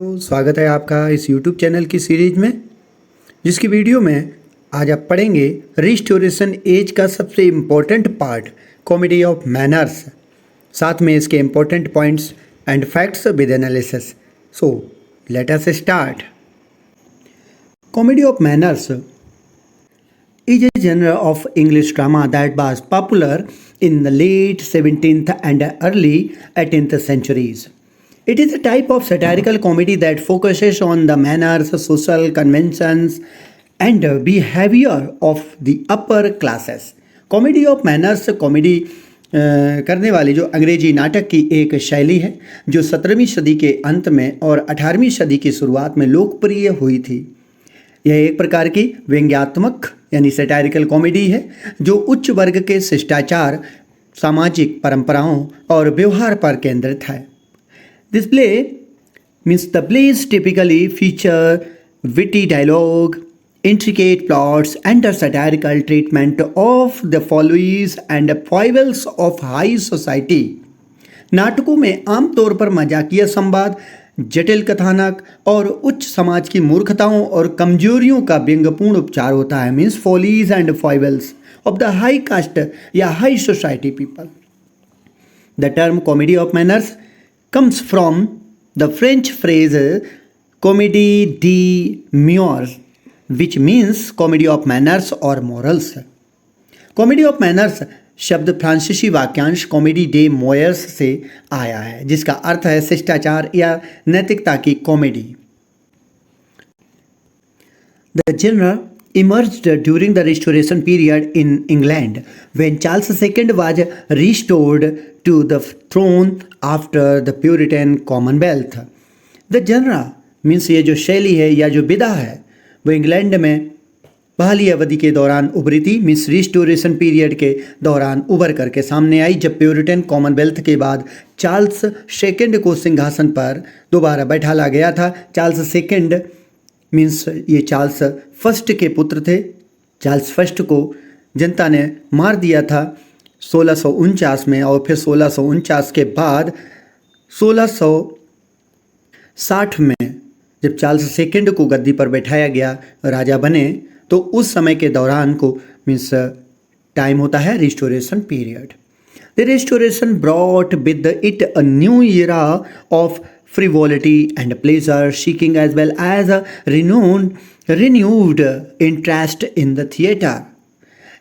तो स्वागत है आपका इस YouTube चैनल की सीरीज में, जिसकी वीडियो में आज आप पढ़ेंगे रिस्टोरेशन एज का सबसे important part comedy of manners, साथ में इसके important points and facts with analysis. So let us start. Comedy of manners is a genre of English drama that was popular in the late 17th and early 18th centuries. It is a type of satirical comedy that focuses on the manners, social conventions, and behavior of the upper classes. Comedy of manners comedy करने वाली जो अंग्रेजी नाटक की एक शैली है जो 17वीं सदी के अंत में और 18वीं सदी की शुरुआत में लोकप्रिय हुई थी। यह एक प्रकार की व्यंग्यात्मक यानी सैटारिकल कॉमेडी है जो उच्च वर्ग के शिष्टाचार, सामाजिक परंपराओं और व्यवहार पर केंद्रित है। This play means the plays typically feature witty dialogue, intricate plots, and a satirical treatment of the follies and foibles of high society. नाटकों में आमतौर पर मजाकिया संवाद, जटिल कथानक और उच्च समाज की मूर्खताओं और कमजोरियों का व्यंग्यपूर्ण उपचार होता है। Means follies and foibles of the high caste या high society people. The term comedy of manners comes from the French phrase comédie de mœurs, which means comedy of manners or morals. Comedy of manners शब्द फ्रांसीसी वाक्यांश comedy day मोयर्स से आया है, जिसका अर्थ है शिष्टाचार या नैतिकता की comedy. The genre emerged during the Restoration period in England when Charles II was restored to the throne after the Puritan Commonwealth. The genre means ये जो शैली है या जो विधा है वो इंग्लैंड में बहाली अवधि के दौरान उभरी थी। मीन्स रिस्टोरेशन पीरियड के दौरान उभर करके सामने आई जब प्यूरिटन कॉमनवेल्थ के बाद चार्ल्स सेकंड को सिंहासन पर दोबारा बैठाला गया था। चार्ल्स सेकंड मीन्स ये चार्ल्स फर्स्ट के पुत्र थे। चार्ल्स फर्स्ट को जनता ने मार दिया था 1649 में, और फिर 1649 के बाद 1660 में जब चार्ल्स सेकंड को गद्दी पर बैठाया गया, राजा बने, तो उस समय के दौरान को मीन्स टाइम होता है restoration period. The restoration brought with it a new era of frivolity and pleasure seeking as well as a renewed interest in the theatre.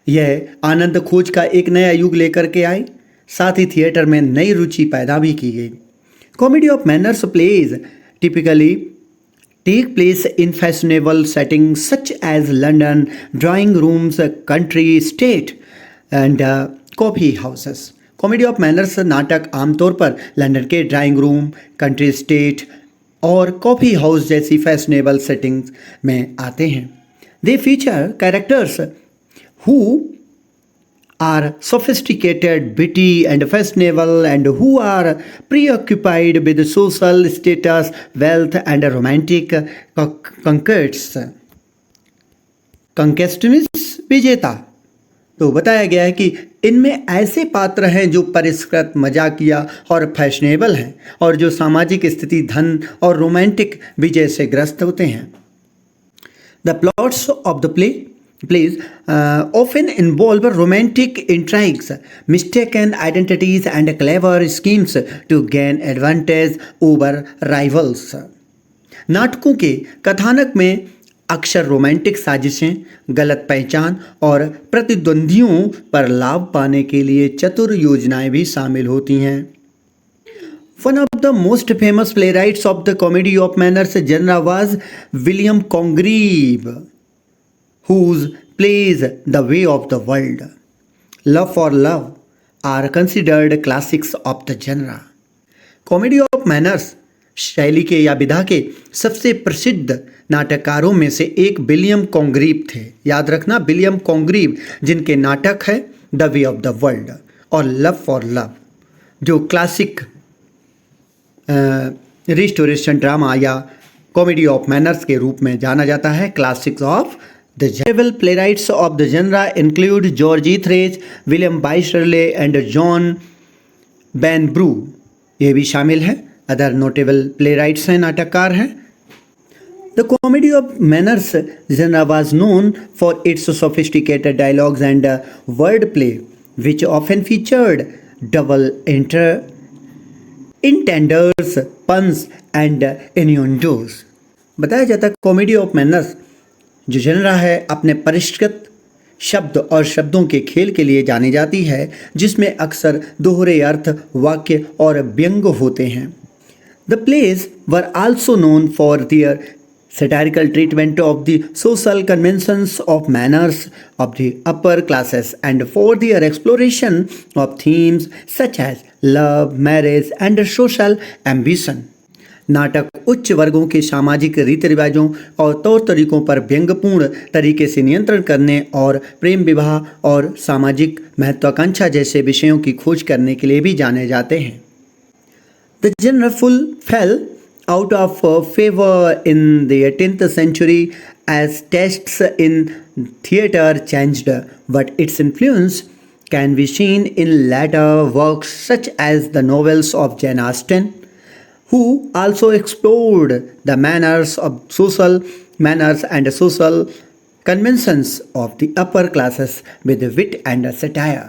यह आनंद खोज का एक नया युग लेकर के आई, साथ ही थिएटर में नई रुचि पैदा भी की गई। Comedy of manners plays typically take place in fashionable settings such as London, drawing rooms, country estate and coffee houses. Comedy of manners नाटक आमतौर पर लंदन के ड्राइंग रूम, कंट्री स्टेट और कॉफ़ी हाउस जैसी फैशनेबल सेटिंग्स में आते हैं। They feature characters who are sophisticated, witty and fashionable and who are preoccupied with social status, wealth and romantic conquests. कंकेस्ट means विजेता। तो बताया गया है कि इनमें ऐसे पात्र हैं जो परिष्कृत, मजाकिया और फैशनेबल हैं और जो सामाजिक स्थिति, धन और रोमांटिक विजय से ग्रस्त होते हैं। The plots of the plays often involve romantic intrigues, mistaken identities and clever schemes to gain advantage over rivals. नाटकों के कथानक में अक्सर रोमांटिक साजिशें, गलत पहचान और प्रतिद्वंदियों पर लाभ पाने के लिए चतुर योजनाएं भी शामिल होती हैं। One of the most famous playwrights of the comedy of manners genre was William Congreve, whose plays The Way of the World, Love for Love are considered classics of the genre. Comedy of manners शैली के या विधा के सबसे प्रसिद्ध नाटककारों में से एक विलियम कॉन्ग्रीव थे। याद रखना, विलियम कॉन्ग्रीव, जिनके नाटक है the way of the world और लव फॉर लव, जो क्लासिक रिस्टोरेशन ड्रामा या कॉमेडी ऑफ मैनर्स के रूप में जाना जाता है। Classics of The several playwrights of the genre include George Etheridge, William Byron Shirley and John Vanbrugh। ये भी शामिल है। अदर नोटेबल प्लेराइट्स हैं, नाटककार हैं। The comedy of manners genre was known for its sophisticated dialogues and wordplay, which often featured double entendres, puns and innuendos. बताया जाता है कॉमेडी ऑफ मैनर्स जो जनरा है अपने परिष्कृत शब्द और शब्दों के खेल के लिए जानी जाती है, जिसमें अक्सर दोहरे अर्थ, वाक्य और व्यंग होते हैं। The plays were also known for their satirical treatment of the social conventions of manners of the upper classes and for their exploration of themes such as love, marriage and social ambition. नाटक उच्च वर्गों के सामाजिक रीति रिवाजों और तौर तरीकों पर व्यंग्यपूर्ण तरीके से नियंत्रण करने और प्रेम विवाह और सामाजिक महत्वाकांक्षा जैसे विषयों की खोज करने के लिए भी जाने जाते हैं। The genre fell out of favor in the 18th century as tastes in theatre changed, but its influence can be seen in later works such as the novels of Jane Austen, who also explored the manners and social conventions of the upper classes with wit and satire.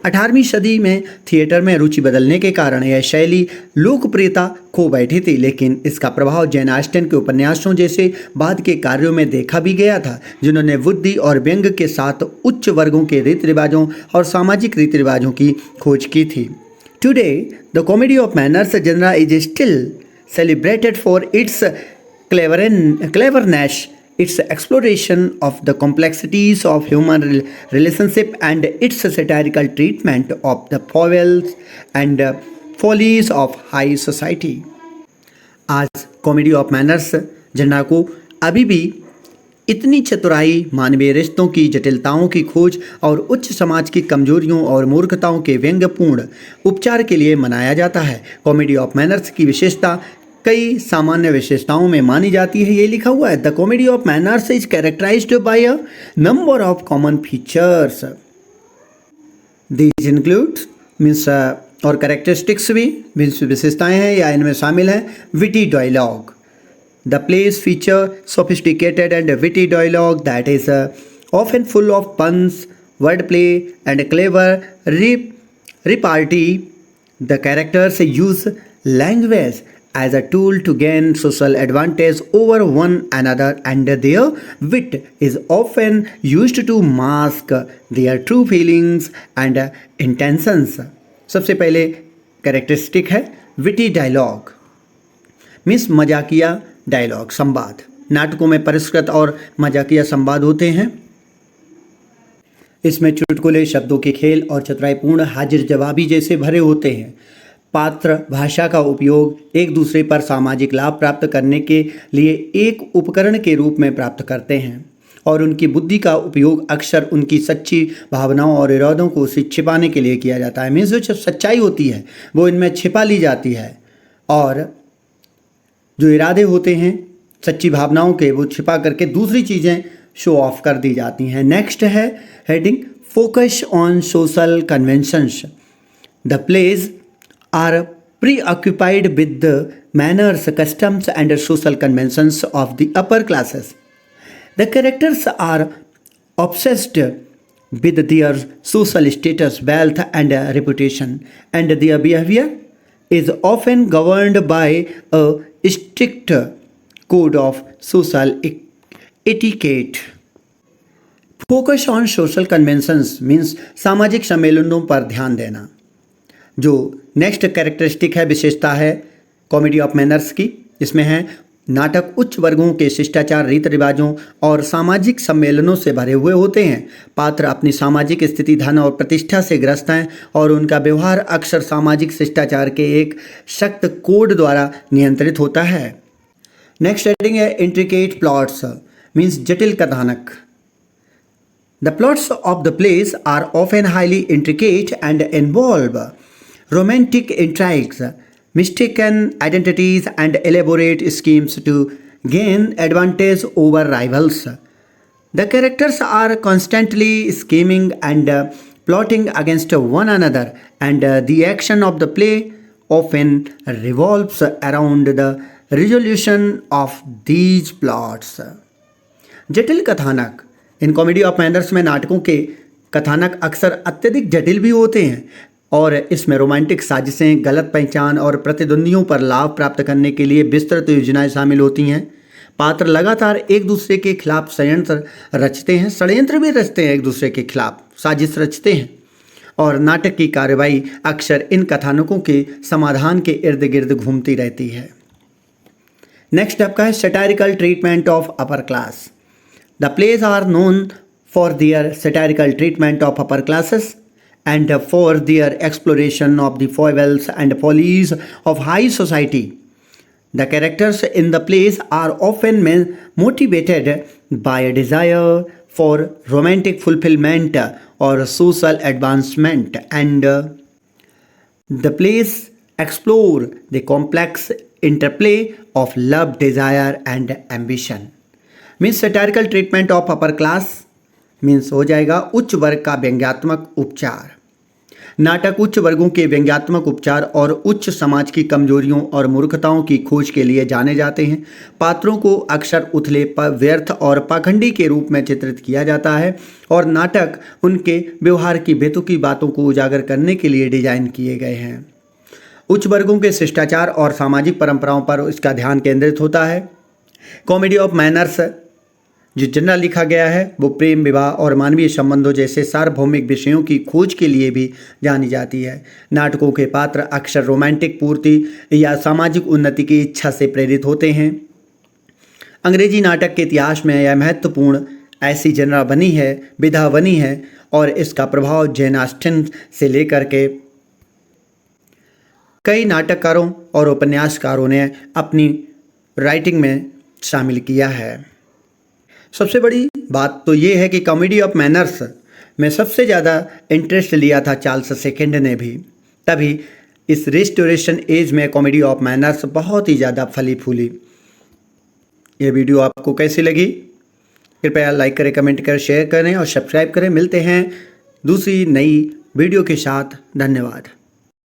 18वीं सदी में theatre में रुचि बदलने के कारण यह शैली लोकप्रियता खो बैठी थी, लेकिन इसका प्रभाव जैन ऑस्टेन के उपन्यासों जैसे बाद के कार्यों में देखा भी गया था, जिन्होंने बुद्धि और व्यंग के साथ उच्च वर्गों के रीति रिवाजों और सामाजिक रीति रिवाजों की खोज की थी। Today the comedy of manners genre is still celebrated for its cleverness, its exploration of the complexities of human relationship and its satirical treatment of the foibles and follies of high society. आज comedy of manners genre को अभी भी इतनी चतुराई, मानवीय रिश्तों की जटिलताओं की खोज और उच्च समाज की कमजोरियों और मूर्खताओं के व्यंग्यपूर्ण उपचार के लिए मनाया जाता है। कॉमेडी ऑफ मैनर्स की विशेषता कई सामान्य विशेषताओं में मानी जाती है। ये लिखा हुआ है, the comedy of manners is characterised by a number of common features. These include means और कैरेक्टरिस्टिक्स भी विशेषताएं हैं या इनमें शामिल है। Witty dialogue, the plays feature sophisticated and witty dialogue that is often full of puns, word play and clever repartee. The characters use language as a tool to gain social advantage over one another, and their wit is often used to mask their true feelings and intentions. सबसे पहले characteristic है witty dialogue, means मजाकिया dialogue, संवाद। नाटकों में परिष्कृत और मजाकिया संवाद होते हैं। इसमें चुटकुले, शब्दों के खेल और चतुराईपूर्ण हाजिर जवाबी जैसे भरे होते हैं। पात्र भाषा का उपयोग एक दूसरे पर सामाजिक लाभ प्राप्त करने के लिए एक उपकरण के रूप में प्राप्त करते हैं और उनकी बुद्धि का उपयोग अक्सर उनकी सच्ची भावनाओं और इरादों को छिपाने के लिए किया जाता है। मीन्स जो सच्चाई होती है वो इनमें छिपा ली जाती है और जो इरादे होते हैं सच्ची भावनाओं के वो छिपा करके दूसरी चीज़ें शो ऑफ कर दी जाती हैं। नेक्स्ट है heading focus on social conventions. The plays are preoccupied with the manners, customs and social conventions of the upper classes. The characters are obsessed with their social status, wealth and reputation, and their behavior is often governed by a strict code of social etiquette. Focus on social conventions means सामाजिक सम्मेलनों पर ध्यान देना। जो next characteristic है, विशेषता है comedy of manners की, इसमें है नाटक उच्च वर्गों के शिष्टाचार, रीति रिवाजों और सामाजिक सम्मेलनों से भरे हुए होते हैं। पात्र अपनी सामाजिक स्थिति, धन और प्रतिष्ठा से ग्रस्त हैं और उनका व्यवहार अक्सर सामाजिक शिष्टाचार के एक सख्त कोड द्वारा नियंत्रित होता है। नेक्स्ट हेडिंग है इंट्रिकेट प्लॉट्स, मीन्स जटिल कथानक। The plots of the plays are often highly intricate and involve romantic intrigues, mistaken identities and elaborate schemes to gain advantage over rivals. The characters are constantly scheming and plotting against one another, and the action of the play often revolves around the resolution of these plots. जटिल कथानक, in comedy of manners में नाटकों के कथानक अक्सर अत्यधिक जटिल भी होते हैं और इसमें रोमांटिक साजिशें, गलत पहचान और प्रतिद्वंदियों पर लाभ प्राप्त करने के लिए विस्तृत योजनाएं शामिल होती हैं। पात्र लगातार एक दूसरे के खिलाफ षड्यंत्र रचते हैं, एक दूसरे के खिलाफ साजिश रचते हैं और नाटक की कार्रवाई अक्सर इन कथानकों के समाधान के इर्द गिर्द घूमती रहती है। नेक्स्ट आपका है satirical treatment of upper class. The plays are known for their satirical treatment of upper classes and for their exploration of the foibles and follies of high society. The characters in the plays are often motivated by a desire for romantic fulfillment or social advancement, and the plays explore the complex interplay of love, desire and ambition. Means satirical treatment of upper class means हो जाएगा उच्च वर्ग का व्यंग्यात्मक उपचार। नाटक उच्च वर्गों के व्यंग्यात्मक उपचार और उच्च समाज की कमजोरियों और मूर्खताओं की खोज के लिए जाने जाते हैं। पात्रों को अक्सर उथले, व्यर्थ और पाखंडी के रूप में चित्रित किया जाता है और नाटक उनके व्यवहार की बेतुकी बातों को उजागर करने के लिए डिजाइन किए गए हैं। उच्च वर्गों के शिष्टाचार और सामाजिक परंपराओं पर इसका ध्यान केंद्रित होता है। कॉमेडी ऑफ मैनर्स जो जनरल लिखा गया है वो प्रेम, विवाह और मानवीय संबंधों जैसे सार्वभौमिक विषयों की खोज के लिए भी जानी जाती है। नाटकों के पात्र अक्सर रोमांटिक पूर्ति या सामाजिक उन्नति की इच्छा से प्रेरित होते हैं। अंग्रेजी नाटक के इतिहास में यह महत्वपूर्ण ऐसी विधा बनी है और इसका प्रभाव जेन ऑस्टिन से लेकर के कई नाटककारों और उपन्यासकारों ने अपनी राइटिंग में शामिल किया है। सबसे बड़ी बात तो ये है कि कॉमेडी ऑफ मैनर्स में सबसे ज़्यादा इंटरेस्ट लिया था चार्ल्स सेकंड ने भी, तभी इस रिस्टोरेशन एज में कॉमेडी ऑफ मैनर्स बहुत ही ज़्यादा फली फूली। ये वीडियो आपको कैसी लगी? कृपया लाइक करें, कमेंट करें, शेयर करें और सब्सक्राइब करें। मिलते हैं दूसरी नई वीडियो के साथ। धन्यवाद।